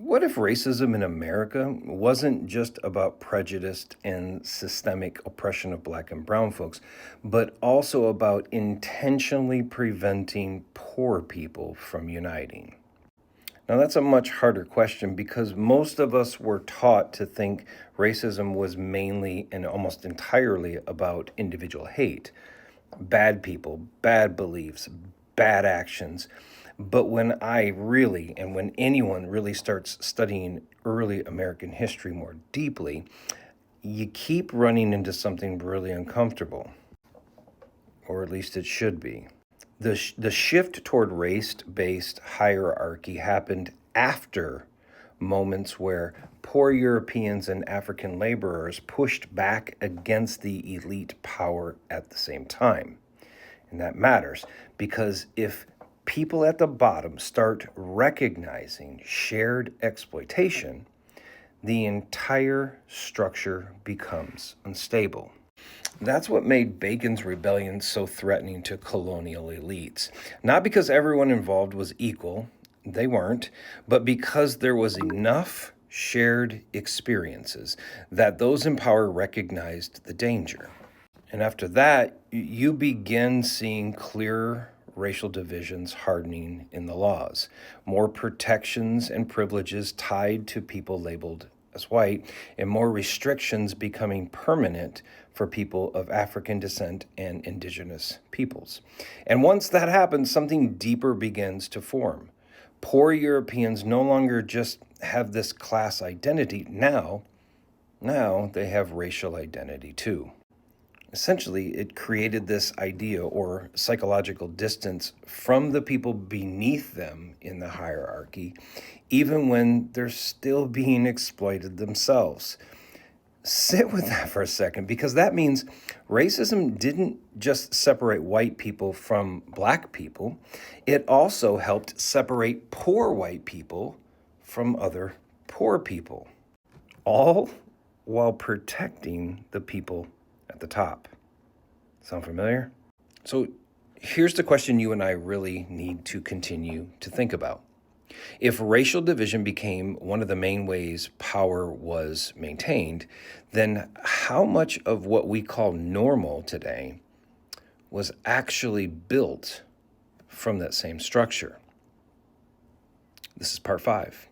What if racism in America wasn't just about prejudice and systemic oppression of black and brown folks, but also about intentionally preventing poor people from uniting? Now, that's a much harder question because most of us were taught to think racism was mainly and almost entirely about individual hate, bad people, bad beliefs, bad actions. But when anyone really starts studying early American history more deeply, you keep running into something really uncomfortable, or at least it should be. The shift toward race based hierarchy happened after moments where poor Europeans and African laborers pushed back against the elite power at the same time. And that matters because if people at the bottom start recognizing shared exploitation, the entire structure becomes unstable. That's what made Bacon's rebellion so threatening to colonial elites. Not because everyone involved was equal, they weren't, but because there was enough shared experiences that those in power recognized the danger. And after that, you begin seeing clearer racial divisions hardening in the laws, more protections and privileges tied to people labeled as white, and more restrictions becoming permanent for people of African descent and indigenous peoples. And once that happens, something deeper begins to form. Poor Europeans no longer just have this class identity. Now they have racial identity too. Essentially, it created this idea or psychological distance from the people beneath them in the hierarchy, even when they're still being exploited themselves. Sit with that for a second, because that means racism didn't just separate white people from black people, it also helped separate poor white people from other poor people, all while protecting the people at the top. Sound familiar? So here's the question you and I really need to continue to think about. If racial division became one of the main ways power was maintained, then how much of what we call normal today was actually built from that same structure? This is part 5.